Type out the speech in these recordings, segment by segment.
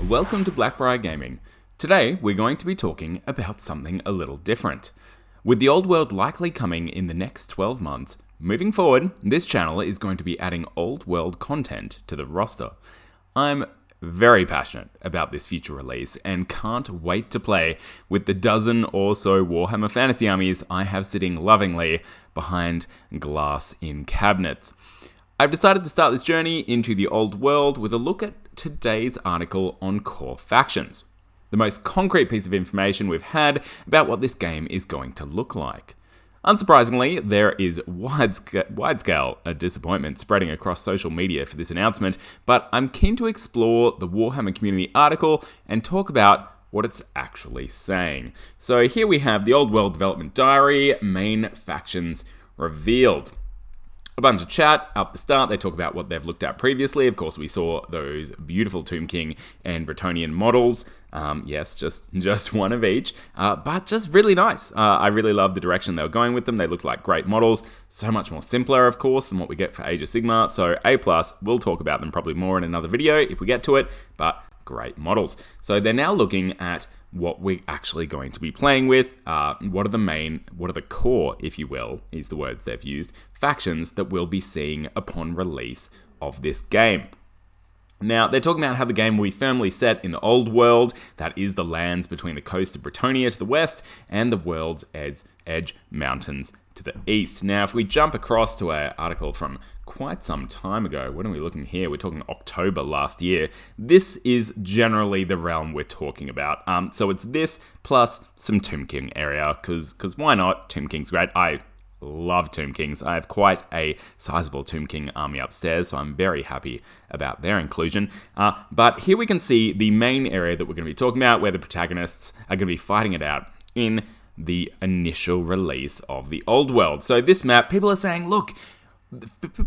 Welcome to Blackbriar Gaming. Today we're going to be talking about something a little different. With the old world likely coming in the next 12 months, moving forward, this channel is going to be adding old world content to the roster. I'm very passionate about this future release and can't wait to play with the dozen or so Warhammer Fantasy armies I have sitting lovingly behind glass in cabinets. I've decided to start this journey into the old world with a look at today's article on core factions, the most concrete piece of information we've had about what this game is going to look like. Unsurprisingly, there is wide-scale disappointment spreading across social media for this announcement, but I'm keen to explore the Warhammer community article and talk about what it's actually saying. So here we have the Old World Development Diary, main factions revealed. A bunch of chat up the start. They talk about what they've looked at previously. Of course, we saw those beautiful Tomb King and Bretonnian models. Yes, just one of each, but just really nice. I really love the direction they were going with them. They look like great models. So much more simpler, of course, than what we get for Age of Sigmar. So A+, we'll talk about them probably more in another video if we get to it, but great models. So they're now looking at what we're actually going to be playing with, what are the core, if you will, is the words they've used, factions that we'll be seeing upon release of this game. Now, they're talking about how the game will be firmly set in the old world, that is the lands between the coast of Bretonnia to the west and the World's Edge Mountains to the east. Now, if we jump across to an article from quite some time ago, when are we looking here? We're talking October last year. This is generally the realm we're talking about. So it's this plus some Tomb King area, because why not? Tomb King's great. I love Tomb Kings. I have quite a sizable Tomb King army upstairs, so I'm very happy about their inclusion. But here we can see the main area that we're going to be talking about, where the protagonists are going to be fighting it out in the initial release of the old world. So this map, people are saying, look,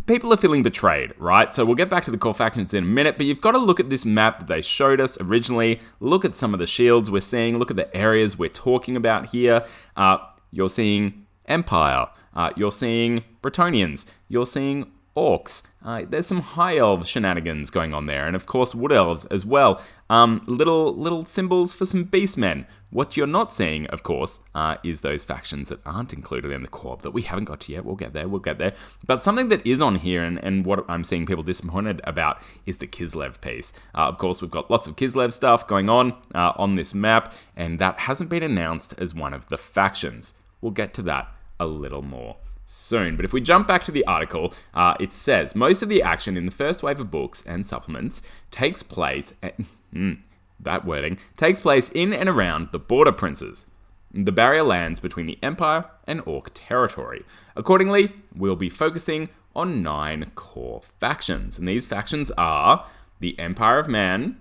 people are feeling betrayed, right? So we'll get back to the core factions in a minute, but you've got to look at this map that they showed us originally, look at some of the shields we're seeing, look at the areas we're talking about here. You're seeing Empire, you're seeing Bretonnians, you're seeing Orcs, there's some High Elf shenanigans going on there, and of course Wood Elves as well. Little symbols for some Beastmen. What you're not seeing, of course, is those factions that aren't included in the core that we haven't got to yet. We'll get there. But something that is on here, and what I'm seeing people disappointed about, is the Kislev piece. Of course, we've got lots of Kislev stuff going on this map, and that hasn't been announced as one of the factions. We'll get to that a little more soon. But if we jump back to the article, it says, most of the action in the first wave of books and supplements takes place takes place in and around the Border Princes, the barrier lands between the Empire and Orc territory. Accordingly, we'll be focusing on 9 core factions, and these factions are the Empire of Man,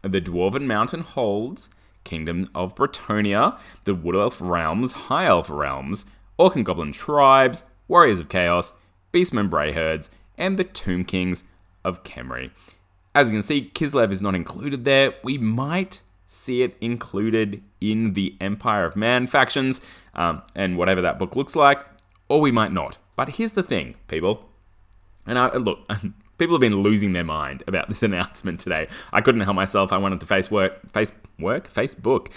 the Dwarven Mountain Holds, Kingdom of Bretonnia, the Wood Elf Realms, High Elf Realms, Orc and Goblin Tribes, Warriors of Chaos, Beastmen Brayherds, and the Tomb Kings of Khemri. As you can see, Kislev is not included there. We might see it included in the Empire of Man factions, and whatever that book looks like, or we might not. But here's the thing, people. And look, people have been losing their mind about this announcement today. I couldn't help myself. I wanted to Facebook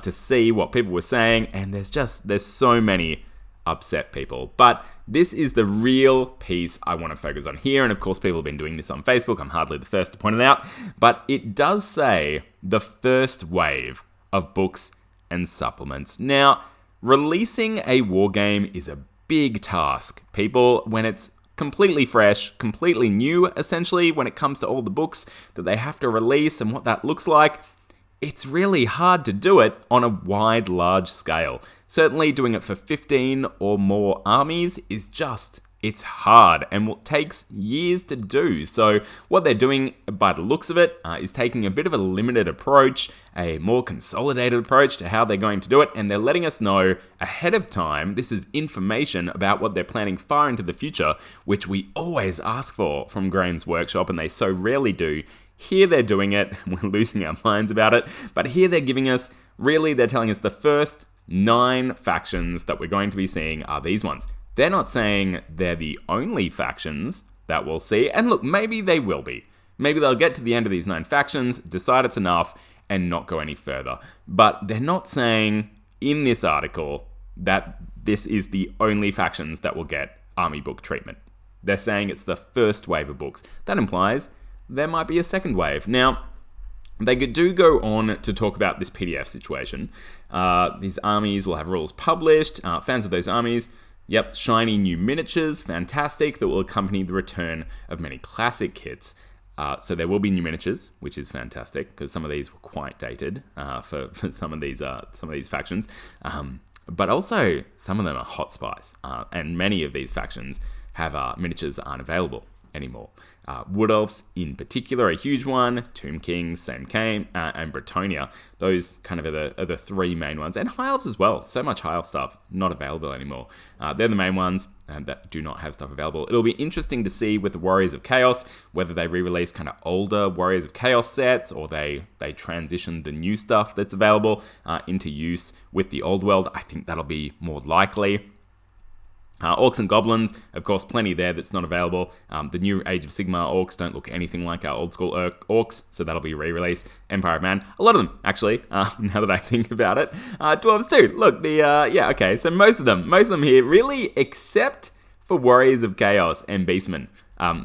to see what people were saying, and there's so many upset people. But this is the real piece I want to focus on here, and of course people have been doing this on Facebook. I'm hardly the first to point it out, but it does say the first wave of books and supplements. Now, releasing a war game is a big task, people, when it's completely fresh, completely new, essentially, when it comes to all the books that they have to release and what that looks like. It's really hard to do it on a large scale. Certainly doing it for 15 or more armies is it's hard and takes years to do. So what they're doing, by the looks of it, is taking a bit of a limited approach, a more consolidated approach to how they're going to do it, and they're letting us know ahead of time. This is information about what they're planning far into the future, which we always ask for from Graham's Workshop, and they so rarely do. Here they're doing it, we're losing our minds about it, but here they're telling us the first 9 factions that we're going to be seeing are these ones. They're not saying they're the only factions that we'll see, and look, maybe they will be. Maybe they'll get to the end of these 9 factions, decide it's enough, and not go any further. But they're not saying in this article that this is the only factions that will get army book treatment. They're saying it's the first wave of books. That implies there might be a second wave. Now, they do go on to talk about this PDF situation. These armies will have rules published. Fans of those armies, yep, shiny new miniatures, fantastic, that will accompany the return of many classic kits. So there will be new miniatures, which is fantastic, because some of these were quite dated for some of these factions. But also, some of them are hot spice, and many of these factions have miniatures that aren't available anymore. Wood Elves in particular, a huge one. Tomb Kings, same came, and Bretonia. Those kind of are the 3 main ones. And High Elves as well. So much High Elf stuff not available anymore. They're the main ones that do not have stuff available. It'll be interesting to see with the Warriors of Chaos, whether they re-release kind of older Warriors of Chaos sets, or they transition the new stuff that's available into use with the old world. I think that'll be more likely. Orcs and Goblins, of course, plenty there that's not available. The new Age of Sigmar Orcs don't look anything like our old school Orcs, so that'll be re-released. Empire of Man, a lot of them, actually, now that I think about it. Dwarves too, look, okay, so most of them here, really, except for Warriors of Chaos and Beastmen.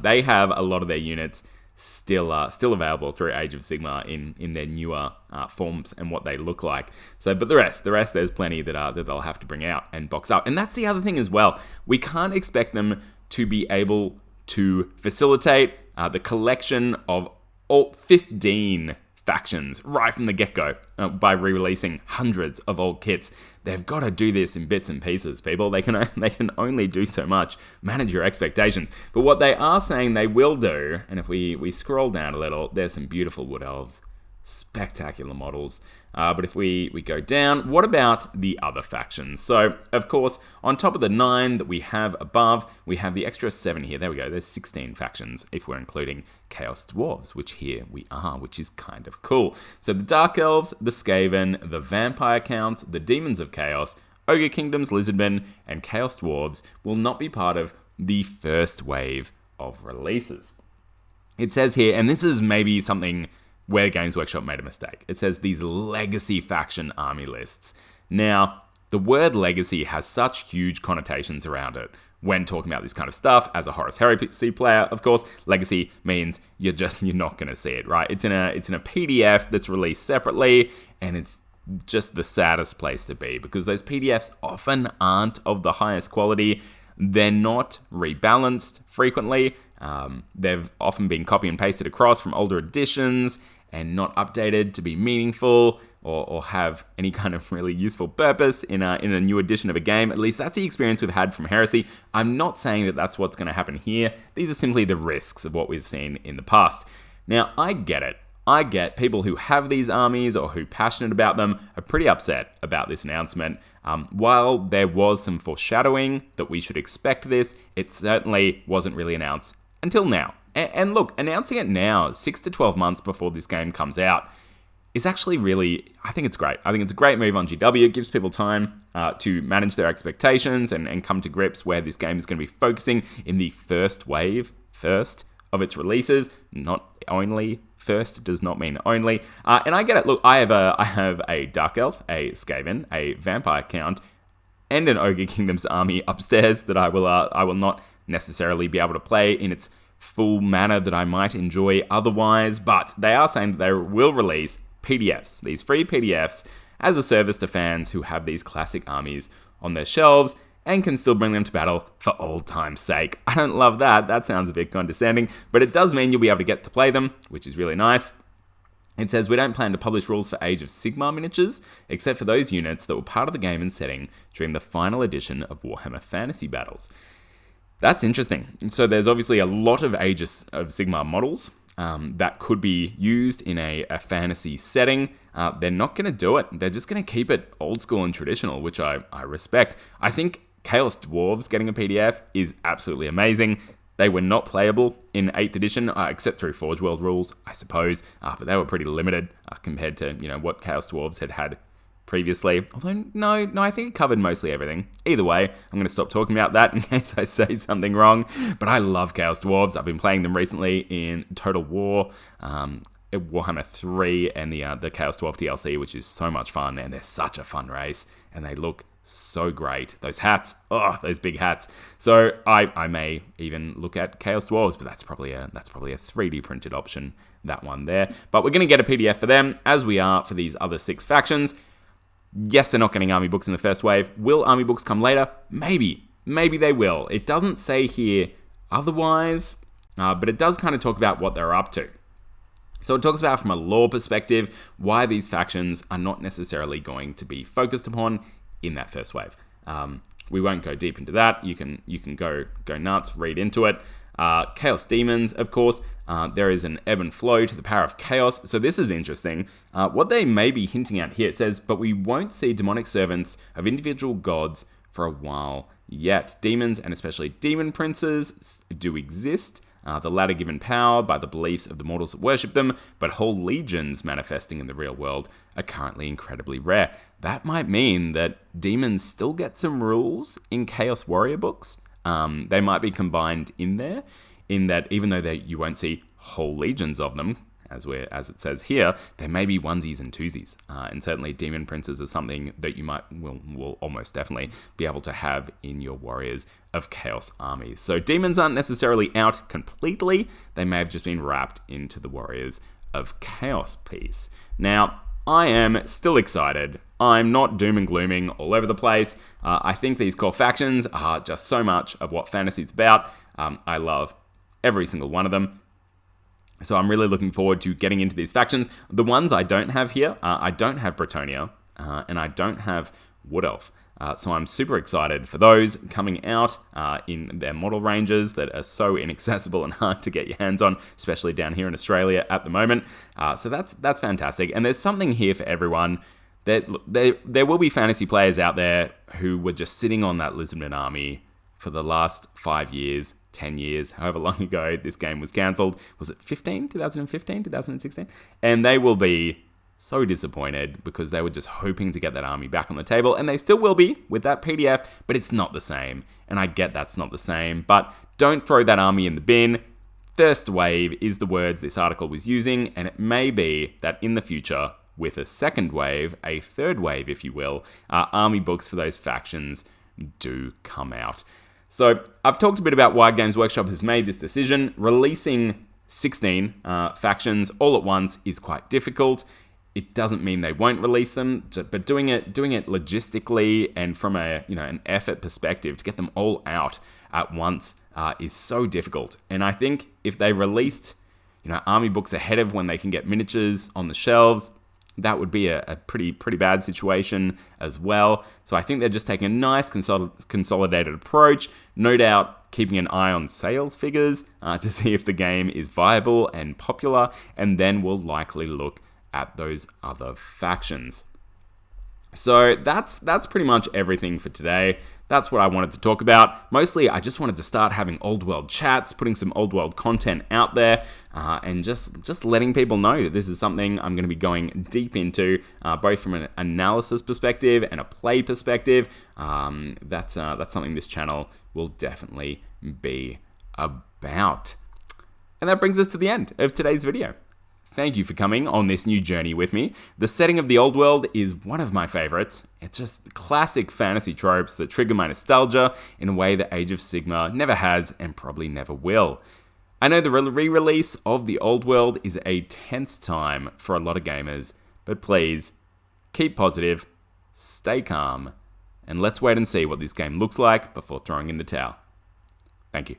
They have a lot of their units still available through Age of Sigmar in their newer forms and what they look like. So, but the rest, there's plenty that they'll have to bring out and box up. And that's the other thing as well. We can't expect them to be able to facilitate the collection of all 15 factions right from the get-go by re-releasing hundreds of old kits. They've got to do this in bits and pieces, people. They can only do so much. Manage your expectations. But what they are saying they will do, and if we scroll down a little, there's some beautiful Wood Elves. Spectacular models. But if we go down, what about the other factions? So, of course, on top of the 9 that we have above, we have the extra 7 here. There we go. There's 16 factions if we're including Chaos Dwarves, which here we are, which is kind of cool. So the Dark Elves, the Skaven, the Vampire Counts, the Demons of Chaos, Ogre Kingdoms, Lizardmen, and Chaos Dwarves will not be part of the first wave of releases. It says here, and this is maybe something where Games Workshop made a mistake. It says these legacy faction army lists. Now, the word legacy has such huge connotations around it when talking about this kind of stuff. As a Horus Heresy player, of course, legacy means you're not going to see it, right? It's in a PDF that's released separately, and it's just the saddest place to be because those PDFs often aren't of the highest quality. They're not rebalanced frequently. They've often been copy and pasted across from older editions and not updated to be meaningful or have any kind of really useful purpose in a new edition of a game. At least that's the experience we've had from Heresy. I'm not saying that that's what's going to happen here. These are simply the risks of what we've seen in the past. Now, I get it. I get people who have these armies or who are passionate about them are pretty upset about this announcement. While there was some foreshadowing that we should expect this, it certainly wasn't really announced until now. And look, announcing it now, 6 to 12 months before this game comes out, is actually really, I think it's great. I think it's a great move on GW. It gives people time to manage their expectations and come to grips where this game is going to be focusing in the first wave, of its releases. Not only, first does not mean only. And I get it. Look, I have a Dark Elf, a Skaven, a Vampire Count, and an Ogre Kingdoms army upstairs that I will not necessarily be able to play in its full manner that I might enjoy otherwise, but they are saying that they will release PDFs, these free PDFs, as a service to fans who have these classic armies on their shelves and can still bring them to battle for old time's sake. I don't love that. That sounds a bit condescending, but it does mean you'll be able to get to play them, which is really nice. It says, we don't plan to publish rules for Age of Sigmar miniatures, except for those units that were part of the game and setting during the final edition of Warhammer Fantasy battles. That's interesting. So there's obviously a lot of Age of Sigmar models that could be used in a fantasy setting. They're not going to do it. They're just going to keep it old school and traditional, which I respect. I think Chaos Dwarves getting a PDF is absolutely amazing. They were not playable in 8th edition, except through Forge World rules, I suppose. But they were pretty limited compared to what Chaos Dwarves had previously. Although, no, I think it covered mostly everything. Either way, I'm going to stop talking about that in case I say something wrong. But I love Chaos Dwarves. I've been playing them recently in Total War, Warhammer 3, and the Chaos Dwarf DLC, which is so much fun. And they're such a fun race. And they look so great. Those hats, those big hats. So I may even look at Chaos Dwarves, but that's probably a 3D printed option, that one there. But we're going to get a PDF for them, as we are for these other 6 factions. Yes, they're not getting army books in the first wave. Will army books come later? Maybe they will. It doesn't say here otherwise, but it does kind of talk about what they're up to. So it talks about, from a lore perspective, why these factions are not necessarily going to be focused upon in that first wave. We won't go deep into that. You can go nuts, read into it. Chaos Demons, of course. There is an ebb and flow to the power of chaos. So this is interesting. What they may be hinting at here, it says, but we won't see demonic servants of individual gods for a while yet. Demons, and especially demon princes, do exist. The latter given power by the beliefs of the mortals that worship them, but whole legions manifesting in the real world are currently incredibly rare. That might mean that demons still get some rules in Chaos Warrior books. They might be combined in there, in that even though you won't see whole legions of them, as it says here, there may be onesies and twosies. And certainly demon princes are something that you will almost definitely be able to have in your warriors of chaos armies. So demons aren't necessarily out completely. They may have just been wrapped into the warriors of chaos piece. Now, I am still excited. I'm not doom and glooming all over the place. I think these core factions are just so much of what fantasy's about. I love every single one of them. So I'm really looking forward to getting into these factions. The ones I don't have here, I don't have Bretonnia, and I don't have Wood Elf. So I'm super excited for those coming out in their model ranges that are so inaccessible and hard to get your hands on, especially down here in Australia at the moment. So that's fantastic. And there's something here for everyone. There will be fantasy players out there who were just sitting on that Lizardman army for the last 5 years, 10 years, however long ago this game was cancelled. Was it 2015, 2016? And they will be so disappointed because they were just hoping to get that army back on the table, and they still will be with that PDF, but it's not the same. And I get that's not the same, but don't throw that army in the bin. First wave is the words this article was using, and it may be that in the future, with a second wave, a third wave, if you will, army books for those factions do come out. So I've talked a bit about why Games Workshop has made this decision. Releasing 16 factions all at once is quite difficult. It doesn't mean they won't release them, but doing it logistically and from an effort perspective to get them all out at once is so difficult. And I think if they released army books ahead of when they can get miniatures on the shelves, that would be a pretty bad situation as well. So I think they're just taking a nice consolidated approach, no doubt keeping an eye on sales figures to see if the game is viable and popular, and then we'll likely look at those other factions. So that's pretty much everything for today. That's what I wanted to talk about. Mostly, I just wanted to start having old world chats, putting some old world content out there, and just letting people know that this is something I'm going to be going deep into, both from an analysis perspective and a play perspective. That's something this channel will definitely be about. And that brings us to the end of today's video. Thank you for coming on this new journey with me. The setting of the old world is one of my favorites. It's just classic fantasy tropes that trigger my nostalgia in a way that Age of Sigmar never has and probably never will. I know the re-release of the old world is a tense time for a lot of gamers, but please, keep positive, stay calm, and let's wait and see what this game looks like before throwing in the towel. Thank you.